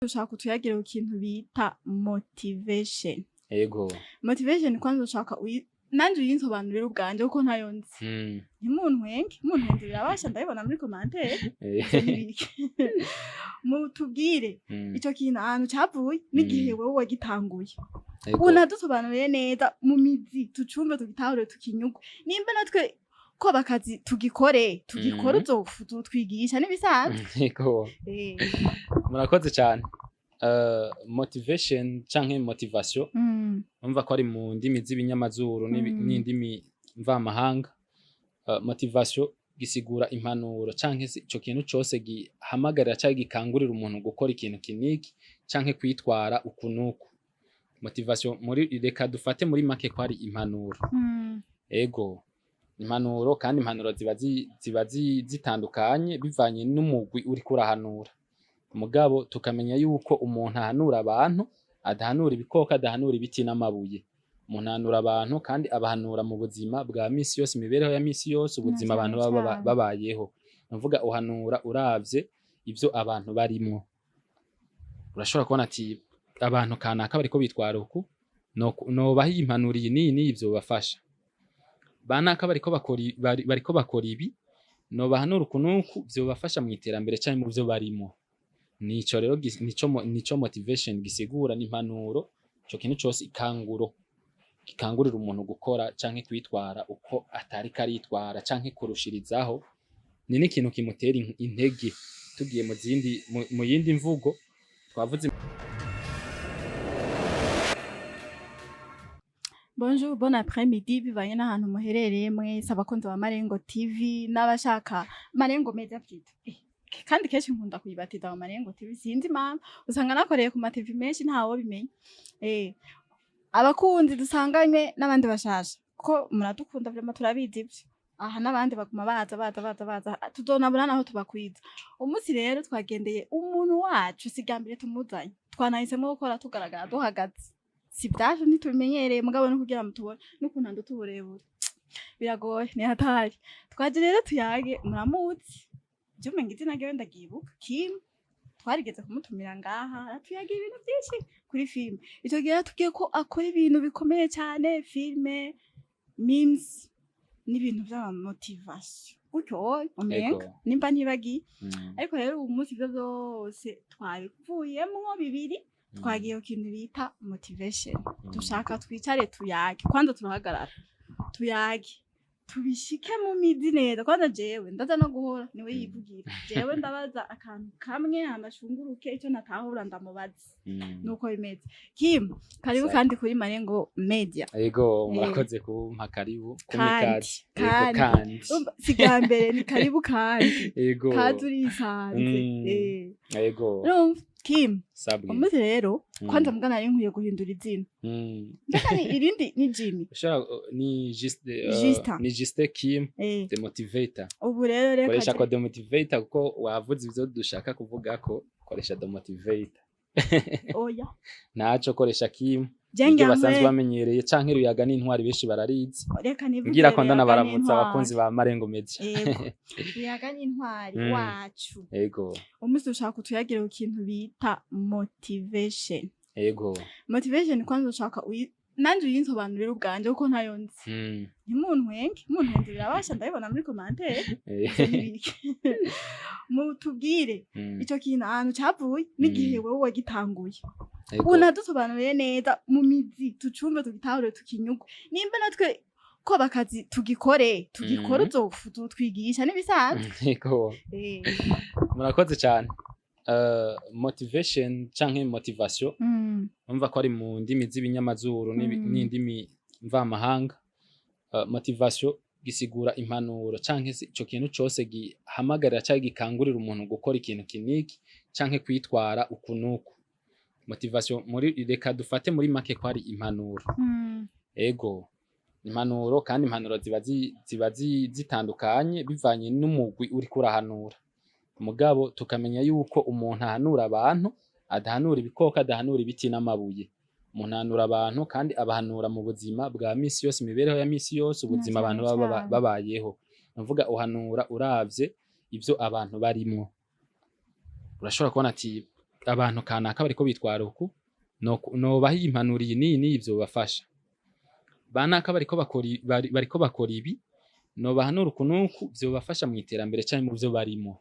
Ushaka kutuyagira ku kintu bita motivation. Yego. Motivation kwanza ushaka nanje uyinsobanurira ubwanje kuko ntayo nzi. Ntimuntwenge birabasha ndabibona muri commentaire. Mutubwire ico kintu ahantu cavuye n'igihe wewe wagitanguye. Unadusobanurire neza mu mizi tucumbe tugitahure tukinyugwe. Nimba natwe ko bakazi tugikore uzotwigisha n'ibisanzwe. Yego. Murakoze cyane. Motivation canke motivation umva ko ari mu ndimi z'ibinyamazuru n'indimi mvamahanga. Motivation gisigura impanuro canke ico kintu cose gihamagarira canke gikangurira umuntu gukora ikintu kiniki canke kwitwara ukunuku. Motivation muri reka dufate muri make ko ari impanuro. Ego impanuro kandi impanuro ziba zitandukanye bivanye n'umugwi uri kurahanura. Mugabo tukamenya yuko umuntu ahanura abantu adahanura ibikoko adahanura ibiti n'amabuye. Umuntu ahanura abantu kandi abahanura mu buzima bwa misi yose imibereho ya misi yose ubuzima abantu babayeho. Nuvuga uhanura uravye ivyo abantu barimwo. Urashobora kubona ati abantu kanaka bariko bitwara uku no bahi impanuriye nini ivyo bafasha. Banaka bariko bakora ibi no bahanura ukunuku vyo bafasha mu iterambere cyane mu byo barimo. Nico rero nico motivation gisigura n'impanuro cyo kintu cyose gikangurira umuntu gukora canke kwitwara uko atari karitwara canke kurushirizaho ni n'ikintu kimutera intege. Tugiye mu yindi mvugo twavuze. Bonjour, bon après-midi, bivanye n'ahantu muherereye mwese abakunzi ba Marengo TV n'abashaka Marengo Media Kit. Kandi kenshi nkunda kuyibatiza mu Marengo TV sinzi impamvu usanga nakoreye ku ma TV menshi ntawo bimenya. Abakunzi dusanganywe n'abandi bashasha ko muradukunda vraiment turabizi ibyo. Aha n'abandi baguma baza tuzonabura naho tubakwiza. Umunsi rero twagendeye umuntu wacu sigambire tumuzanye. Twanahisemo gukora tugaragara duhagaze. Si byaje ntitumenyereye mugabo no kugira mutubone n'ukuntu ndutuburebure. Biragoye ni hatari. Twaje rero tuyage muramuzi. Jume ngiti nagiye ndagibuka Kim twarigeze kumutumira ngaha tuyagira ibintu byinshi kuri film. Icyo gihe tugiye ko akora ibintu bikomeye cyane filme memes n'ibintu bya motivation. Gutyo omenga nimba ntibagi. Ariko rero ubu munsi byo byose twabivuyemo bibiri. Twagiye ikintu bita motivation. Dushaka twicare tuyage kwanza turahagarara tuyage tubishike mu mizi neza kwanza jewe ndaza no guhora niwe yivugira jewe ndabaza akantu kamwe amashunguruke icyo natahura ndamubaza nuko bimeze. Kim karibu kandi kuri Marengo Media. Yego murakoze kumpa karibu kumikazi kandi sigambere ni karibu kandi yego katurisanze yego Kim umunsi rero kwanza mugana ari nkwiye guhindura izina. Ndakani irindi ni Jimmy. Ni Juste Kim the motivator. Ubu rero koresha ko the motivator kuko wavuze ivyo dushaka kuvuga ko koresha the motivator. Oya. Naco koresha Kim. Ibyo basanzwe bamenyereye canke ruyaga n'intwari benshi bararizi. Ngira ko ndana baramutsa abakunzi ba Marengo Media. Yego. Ruyaga n'intwari wacu. Yego. Umunsi ushaka kutuyagira ku kintu bita motivation. Yego. Motivation kwanza ushaka nanje uyinsobanurira ubwanje kuko ntayo nzi. Ntimuntwenge birabasha ndabibona muri commentaire. Mutubwire ico kintu ahantu cavuye n'igihe wewe wagitanguye. Unadusobanurire neza mu mizi tucumbe tugitahure tukinyugwe. Nimba natwe ko bakazi tugikore uzotwigisha n'ibisanzwe. Yego. Murakoze cyane. Motivation canke motivation umva ko ari mu ndimi z'ibinyamazuru n'indimi mvamahanga. Motivation gisigura impanuro canke ico kintu cose gihamagarira canke gikangurira umuntu gukora ikintu kiniki canke kwitwara ukunuku. Motivation muri reka dufate muri make ko ari impanuro. Ego impanuro kandi impanuro ziba zitandukanye bivanye n'umugwi uri kurahanura. Mugabo tukamenya yuko umuntu ahanura abantu adahanura ibikoko adahanura ibiti n'amabuye. Umuntu ahanura abantu kandi abahanura mu buzima bwa misi yose imibereho ya misi yose ubuzima abantu babayeho. Nuvuga uhanura uravye ivyo abantu barimwo. Urashobora kubona ati abantu kanaka bariko bitwara uku nobaha impanuro iyi n'iyi ivyo bafasha banaka bariko bakora ibi nobahanura uku n'uku vyobafasha mu iterambere canke mu vyo barimo.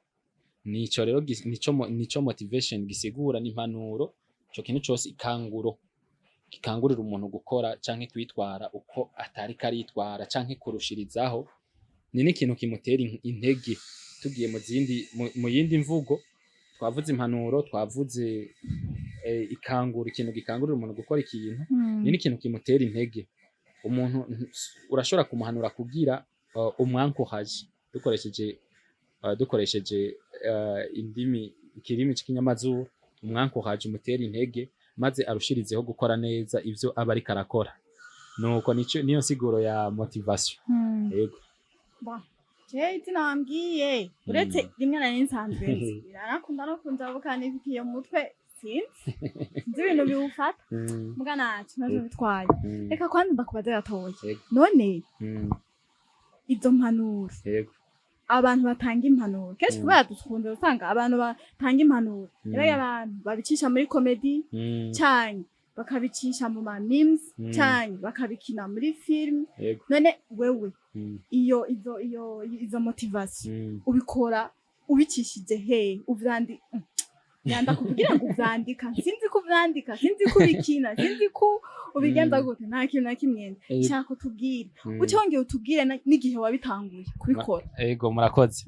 Nico rero nico motivation gisigura n'impanuro, ico kintu cose gikangurira umuntu gukora canke kwitwara uko atari karitwara canke kurushirizaho, ni n'ikintu kimutera intege. Tugiye mu yindi mvugo twavuze impanuro, twavuze ikintu gikangurira umuntu gukora ikintu, ni n'ikintu kimutera intege. Umuntu urashobora kumuhanura kugira umwankohaje dukoresheje ikirimi c'ikinyamazuru, umwankohaje umutera intege maze arushirizeho gukora neza ivyo aba ariko arakora. Nuko niyo nsiguro ya motivation. Yego. Izina wambwiye uretse rimwe na rimwe nsanzwe narakunda no kunjabuka nifitiye mu mutwe sinzi ibintu biwufata muga nacu navyo bitwaye. Reka kwanza ndakubaza gatoya, none izo mpanuro abantu batanga impanuro kenshi kubera dukunze usanga abantu batanga impanuro rero abantu babicisha muri comedy cyane bakabicisha mu ma memes cyane bakabikina muri film. None wewe izo motivation ubikora ubicishije he? Yanda kugira ngo uvyandika, sinzi ko uvyandika, sinzi ko ubikina, sinzi ko ubigenza gute, nta kintu na kimwe nshaka utubwire. Ucongeye utubwire n'igihe wabitanguye kubikora. Ego murakoze.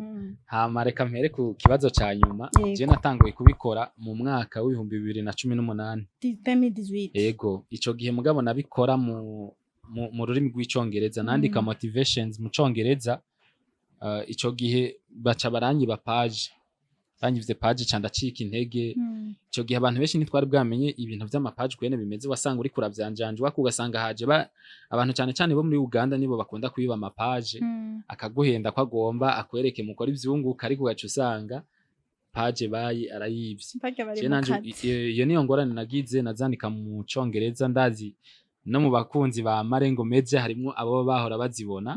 Hama reka mpere ku kibazo ca nyuma. Je natanguye kubikora mu mwaka w'ibihumbi 2018. 2018. Ego ico gihe mugabo nabikora mu rurimi rw'icongereza, nandika motivations mu congereza. Ico gihe baca baranyiba page banyivye page canda cika intege. Ico gihe abantu benshi ntitwari bwamenye ibintu vy'amapaje kwene bimeze, wasanga uri kuravyanjanjwa kugasanga haje abantu cyane bo muri Uganda nibo bakunda kuyiba amapaje, akaguhenda ko agomba akwereke mukora ivyunguka ariko ugaca usanga page bayi arayivye. Iyo niyo ngorane nagize, nazandika mu congereza, ndazi no mu bakunzi ba Marengo Media harimo abo bahora bazibona.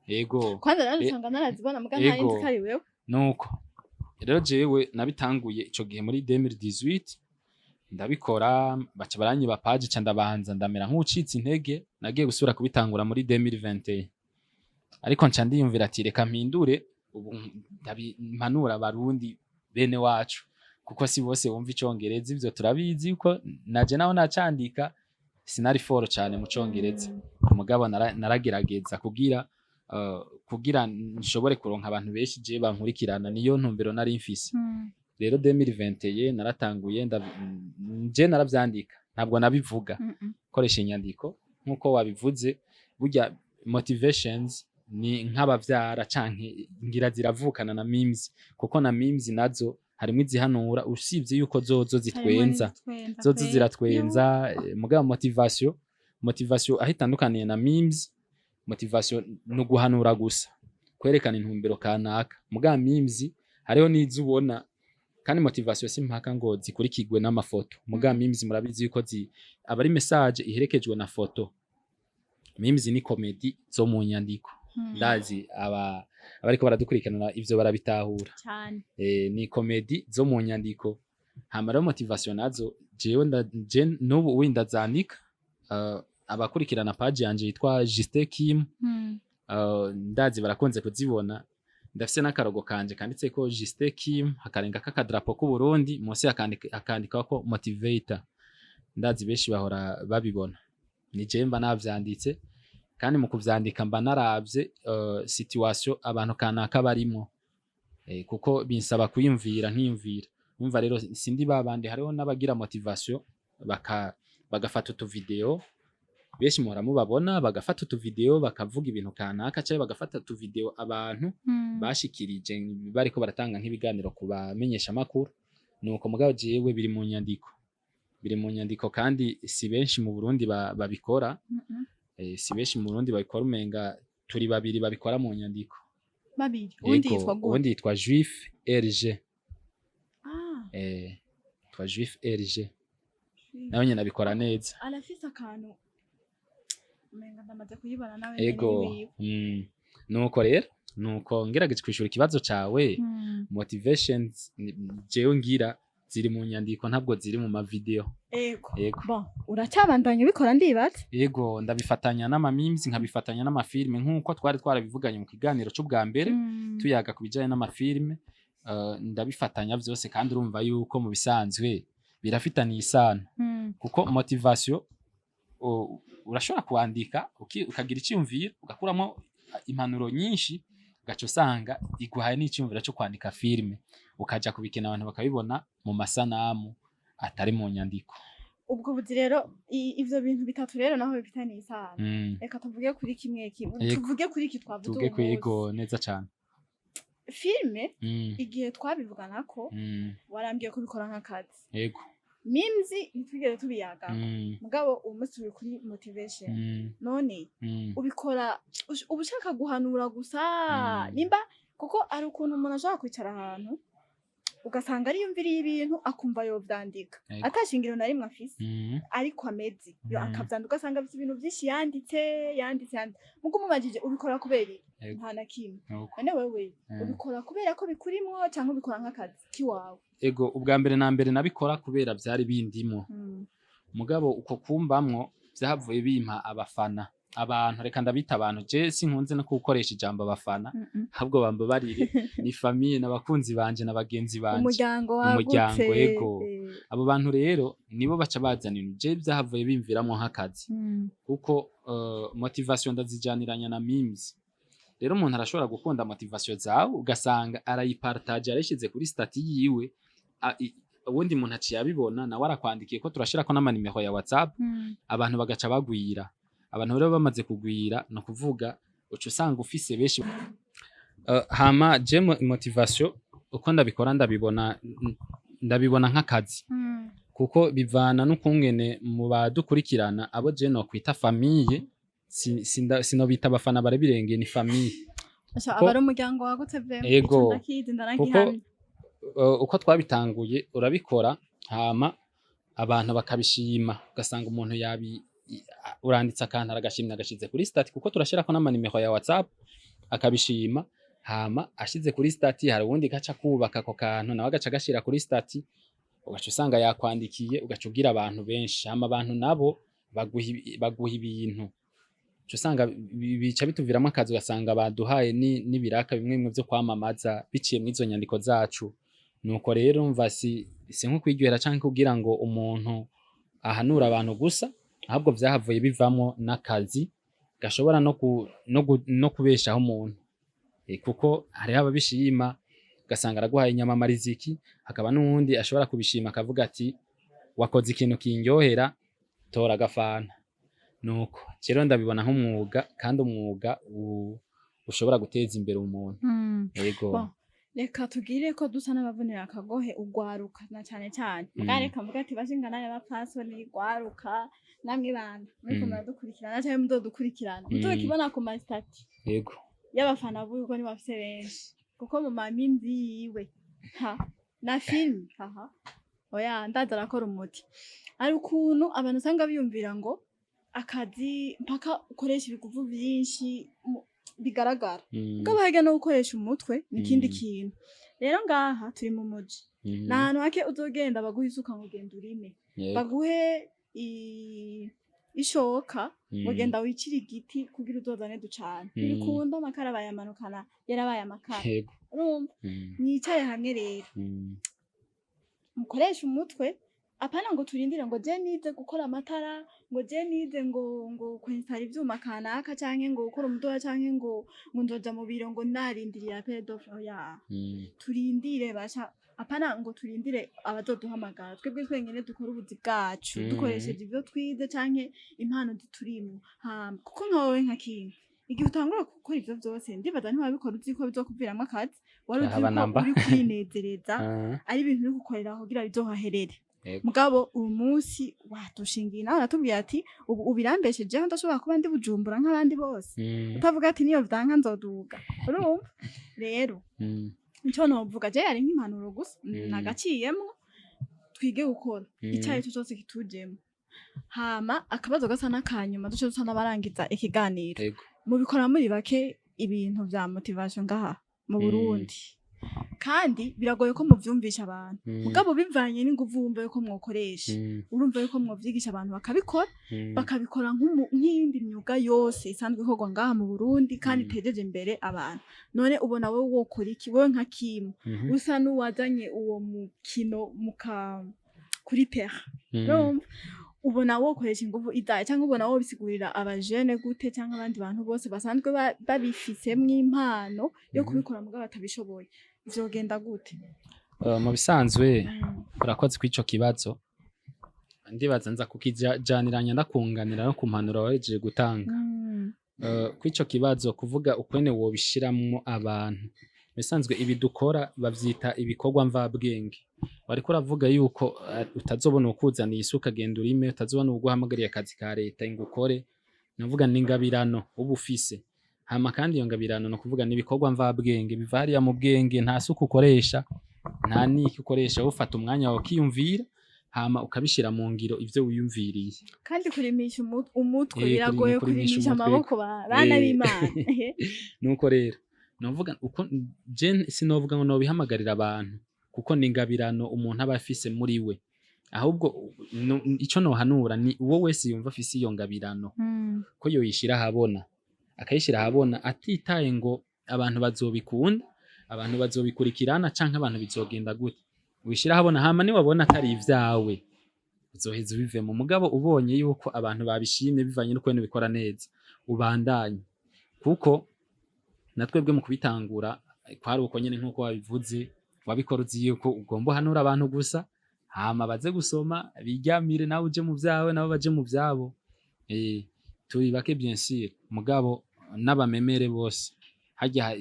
Yego kwanza narusanga narazibona muga nta yindi kari wewe. Nuko rero jewe nabitanguye ico gihe muri 2018 ndabikora, baca baranyiba page ca ndabanza ndamera nk'ucitse intege. Nagiye gusubira kubitangura muri 2021 ariko nca ndiyumvira ati reka mpindure ubu ndabimpanura abarundi bene wacu kuko si bose bumva icongereza, ivyo turabizi uko naje naho nacandika sinari foro cyane mu congereza. Umugabo naragerageza kugira nshobore kuronka abantu benshi je bankurikirana, niyo ntumbero nari mfise. Rero 2021 naratanguye je naravyandika, ntabwo nabivuga koresha inyandiko nkuko wabivuze. Burya motivations ni nk'abavyara canke ngira ziravukana na memes, kuko na memes nazo harimo izihanura usibye yuko zozo zitwenza, zozo ziratwenza. Mugabo motivation ahitandukaniye na memes. Motivation no guhanura gusa, kwerekana intumbero kanaka. Mugabo memes hariho nizo ubona, kandi motivation si mpaka ngo zikurikirwe n'amafoto. Mugabo memes murabizi yuko aba ari message iherekejwe na foto. Memes ni comedy zo mu nyandiko. Ndazi abariko baradukurikirana ivyo barabitahura cyane. Ni comedy zo mu nyandiko. Hamara motivation nazo jewe n'ubu windazandika. Abakurikirana page yanje yitwa Justin Kim, ndazi barakonze kuzibona. Ndafise n'akarogo kanje kanditse ko Justin Kim, hakarenga k'akadrapo k'u Burundi, munsi akandika ko motivator. Ndazi benshi bahora babibona. Ni je mba navyanditse, kandi mu kuvyandika mba naravye situation abantu kanaka barimo, kuko binsaba kuyumvira nkiyumvira. Umva rero sindi babandi, hariho n'abagira motivation bagafata utu video. Benshi muhora mubabona bagafata utu video bakavuga ibintu kanaka, cyangwa bagafata utu video abantu bashikirije bariko baratanga nk'ibiganiro kubamenyesha makuru. Nuko mugabo jewe biri mu nyandiko, kandi si benshi mu Burundi babikora. Si benshi mu Burundi babikora, umenga turi babiri babikora mu nyandiko. Babiri. Ubundi yitwa Juif RG. Twa Juif RG. Nawe nyene abikora neza. Arafise akantu umenga ndamaze kuyibona nawe. Ego. Nuko rero ngerageje kwishura ikibazo cawe. Motivations jewe ngira ziri mu nyandiko ntabwo ziri mu mavideo. Ego. Yego. Bon, uracabandanya ubikora ndibaza? Yego, ndabifatanya n'amamims nkabifatanya n'amafilme nk'uko twari twarabivuganye mu kiganiro c'ubwa mbere tuyaga ku bijanye n'amafilme. Ndabifatanya vyose kandi urumva yuko mu bisanzwe birafitaniye isano kuko motivation urashobora kwandika ukagira icyumviro ugakuramo impanuro nyinshi gaco usanga iguhaye n'icyumviro cyo kwandika filme ukaja kubikina abantu bakabibona mu masanamu atari mu nyandiko. Ubwo buzi rero ivyo bintu bitatu rero naho bifitaniye isano. Reka tuvuge kuri kimwe tuvuge kuri iki twavuze tuvuge ko yego neza cyane. Filme igihe twabivuganako warambwiye ko bikora nk'akazi. Yego. Mimzi ntitwigeze tubiyaga mugabo umunsi uri kuri motivation none ubikora ubushaka guhanura gusa nimba kuko ari ukuntu umuntu ashaka kwicara ahantu ugasanga ari yumviriye ibintu akumva yovyandika atashingiro na rimwe afise ariko amezi yo akavyandika ugasanga afise ibintu byinshi yanditse mugo mubajije ubikora kubera nta na kimwe none wewe ubikora kubera ko bikurimwo cyangwa ubikora nk'akazi kiwawe? Ego ubwa mbere na mbere nabikora kubera byari bindimo mugabo uko kumbamwo byahavuye bimpa abafana abantu reka ndabita abantu je sinkunze no gukoresha ijambo abafana ahubwo bambabarire ni famille n'abakunzi banje n'abagenzi banje umuryango yego abo bantu rero nibo baca bazanira je byahavuye bimviramo nk'akazi kuko motivation ndazijaniranya na memes. Rero umuntu arashobora gukunda motivation zawe ugasanga arayipartage arashize kuri stati yiwe ubundi umuntu aciye abibona nawe arakwandikiye ko turashirako n'amanimero ya WhatsApp abantu bagaca bagwira. Abantu rero bamaze kugwira no kuvuga uca usanga ufise benshi. Hama je motivation uko ndabikora ndabibona nk'akazi kuko bivana n'ukungene mu badukurikirana abo je no kwita famille sinobita abafana barebirengeye ni famille. Abari umuryango wagutse vema ego kuko uko twabitanguye urabikora hama abantu bakabishima ugasanga umuntu uranditse akantu aragashimira agashize kuri stati kuko turashirako n'amanimero ya WhatsApp akabishima hama ashize kuri stati hari uwundi gaca kubaka ako kantu nawe agaca gashira kuri stati ugaca usanga yakwandikiye ugaca ubwira abantu benshi hama abantu nabo baguha ibintu usanga bica bituviramo akazi ugasanga baduhaye n'ibiraka bimwe byo kwamamaza biciye mu izo nyandiko zacu. Nuko rero umva si nko kwigwera canke kugira ngo umuntu ahanura abantu gusa ahubwo vyahavuye bivamo n'akazi gashobora no kubeshaho umuntu kuko hari ababishima ugasanga araguhaye inyama mariziki hakaba n'uwundi ashobora kubishima akavuga ati wakoze ikintu kindyohera tora agafana. Nuko rero ndabibona nk'umwuga kandi umwuga ushobora guteza imbere umuntu. Yego. Reka tugire ko dusa n'abavunira akagohe ugwaruka na cyane cyane reka mvuga ati bashingana y'abapasoni gwaruka namwe bana muri kumara dukurikirana cyangwa mudodukurikirana muzokibona ku mastati yego y'abafana b'uko ni bafise benshi kuko mu mamimbi yiwe na film oya ndazara ko umuti ari ukuntu abantu usanga biyumvira ngo akazi mpaka ukoresha ibiguvu byinshi bigaragara ngabahega no gukoresha umutwe nikindi kintu. Rero ngaha turi mu muji nahantu hake uzogenda baguha isuka ngo genda urime baguhe ishoka ngo genda wicira igiti kugira uzozane ducana bikunda amakara bayamanukana yarabaye amakara urumva mwicaye hamwe rero mukoresha umutwe apana ngo turindire ngo je nize gukora amatara ngo je nize ngo kwensara ivyuma kanaka canke ngo gukora umudoha canke ngo nzoja mu biro ngo narindiriye pedofo ya turindire basha apana ngo turindire abazoduhamagara twebwe twenyene dukora ubuzi bwacu dukoresheje ivyo twize canke impano ziturimo kuko nkawe nka kintu igihe utangura gukora ivyo vyose ndibaza ntiwabikora uzi ko bizokuviramwo akazi wari uzi ko uri kwinezereza ari ibintu uri gukorera kugira bizohaherere. Mugabo uyu munsi wadushingiye nawe natubwiye ati ubirambeshejeho ndashobora kuba ndi Bujumbura nk'abandi bose utavuga ati niyo vyanka nzoduga urumva rero icyo novuga je yari nk'impanuro gusa nagaciyemo twige gukora icyayi cyo cyose kitujemo hama akabazo gasa n'akanyuma duce dusa n'abarangiza ikiganiro mubikora muri bake ibintu vya motivation ngaha mu Burundi kandi biragoye ko muvyumvisha abantu mugabo bivanye n'inguvu wumva yuko mwokoresha urumva yuko mwovyigisha abantu bakabikora nk'iyindi myuga yose isanzwe ikorwa ngaha mu Burundi kandi itejeje imbere abantu none ubona wowe wokora iki wowe nka Kim usa n'uwazanye uwo mukino kuri terre urumva ubona wokoresha inguvu idaye cyangwa ubona wo bisigurira abajene gute cyangwa abandi bantu bose basanzwe babifisemwe impano yo kubikora mugabo batabishoboye vyogenda gute mu bisanzwe urakoze kw'ico kibazo ndibaza nza kukijaniranya ndakunganira no kumpanura warejeje gutanga kw'ico kibazo kuvuga ukwene wobishiramwo abantu bisanzwe ibi dukora bavyita ibikorwa mvabwenge bariko uravuga yuko utazobona ukuzaniye isuka genda urime utazobona uguhamagariye akazi ka leta ingukore navuga n'ingabirano ubufise hama kandi iyo ngabirano no kuvuga n'ibikorwa mvabwenge bivariya mu bwenge nta suku ukoresha nta niki ukoresha ufata umwanya wawe ukiyumvira hama ukabishira mu ngiro ivyo wiyumviriye kandi kurimisha umutwe biragoye kurimisha amaboko bana b'Imana nuko rero novuga uko je sinovuga ngo no bihamagarira abantu kuko n'ingabirano umuntu aba afise muri we ahubwo ico no hanura ni uwo wese yumva afise iyo ngabirano ko yoyishira habona akayishira habona atitaye ngo abantu bazobikunda abantu bazobikurikirana canke abantu bizogenda gute wishira habona hama ni wabona atari ivyawe uzoheza bive mu mugabo ubonye yuko abantu babishimye bivanye n'uko bikora neza ubandanye kuko natwebwe mu kubitangura kwari uko nyene nkuko wabivuze wabikora uzi yuko ugomba hanura abantu gusa hama baze gusoma biryamire nawe uje mu vyawe nabo baje mu vyabo turi bake bien sûr mugabo n'abamemere bose hajya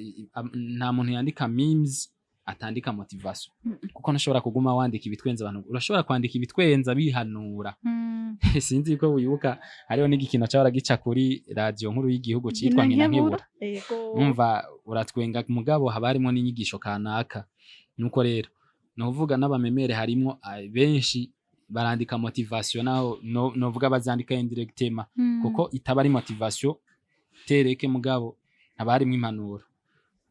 nta muntu yandika memes atandika motivation kuko nashobora kuguma wandika ibitwenza abantu urashobora kwandika ibitwenza bihanura sinzi ko wibuka hariho n'igikino cyabara gica kuri radio nkuru y'igihugu citwa nkina nkibura umva uratwenga mugabo habarimo n'inyigisho kanaka nuko rero novuga n'abamemere harimo benshi barandika motivation naho novuga bazandika indirectement kuko itaba ari motivation tereke mugabo abarimwe impanuro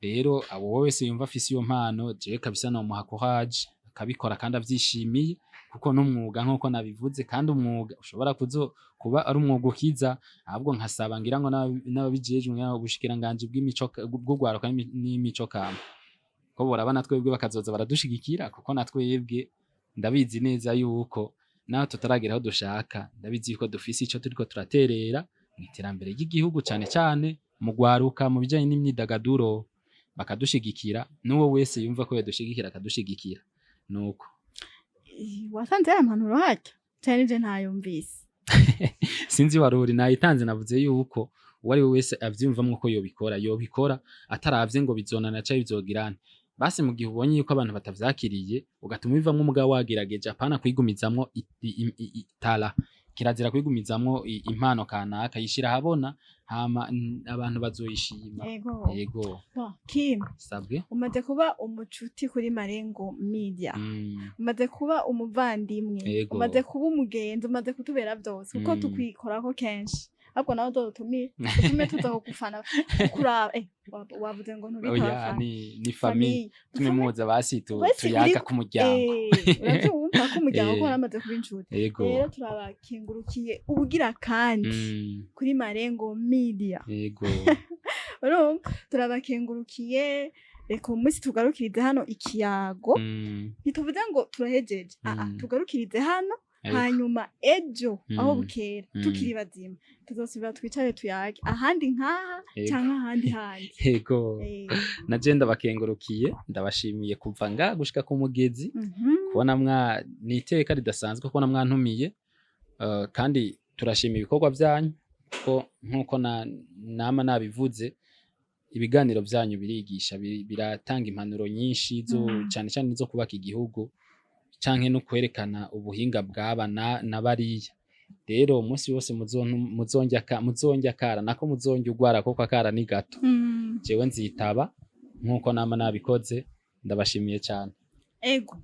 rero abo wese yumva afise iyo mpano je kabisa no muha courage akabikora kandi avyishimiye kuko n'umwuga nkuko nabivuze kandi umwuga ushobora kuba ari umwuga ukiza ahubwo nkasaba ngira ngo n'ababijejwe ngira gushikira nganje bw'imico bw'ugwaruka n'imico kama ko borabana twebwe bakazoza baradushigikira kuko natwebwe ndabizi neza yuko naho tutaragera aho dushaka ndabizi yuko dufise ico turiko turaterera mw'iterambere ry'igihugu cyane mu gwaruka mu bijanye n'imyidagaduro bakadushigikira n'uwo wese yumva ko yadushigikira akadushigikira nuko wasanze ampanuro hacyo cyane je ntayumvise sinzi waruri nayitanze navuze yuko uwari wese avyumvamwe ko yobikora ataravye ngo bizonana cyangwa bizogirana basi mu gihe ubonye yuko abantu batavyakiriye ugatuma bivamwe umugabo wagerageje apana kwigumizamwo itala kirazira kwigumizamwo impano kanaka yishira habona hama abantu bazoyishima yego Kim sabwe umaze kuba umucuti kuri Marengo Media umaze kuba umuvandimwe umaze kuba umugenzi umaze kutubera byose uko tukwikorako kenshi ahubwo nawe utume tuza kugufana kuraba wavuze ngo ntubikora ni famille tumemuza basi tuyaka ku muryango urabyumva ko umuryango ko waramaze kuba inshuti rero turabakengurukiye ubugira kandi kuri Marengo Media yego turabakengurukiye reka umunsi tugarukirize hano ikiyago ntituvuze ngo turahejeje tugarukirize hano hanyuma ejo aho bukera tukiri bazima tuzosubira twicare tuyage ahandi nkaha cyangwa ahandi handi yego naje ndabakengurukiye ndabashimiye kuva nga gushika ku mugezi kubona niteka ridasanzwe kubona mwantumiye kandi turashima ibikorwa byanyu ko nkuko nama nabivuze ibiganiro byanyu birigisha biratanga impanuro nyinshi zo cyane cyane zo kubaka igihugu canke no kwerekana ubuhinga bwaba na bariya rero umunsi wose muzonjya kara nako muzonjya ugwara koko akara ni gato jewe nzitaba nkuko nama nabikoze ndabashimiye cyane ego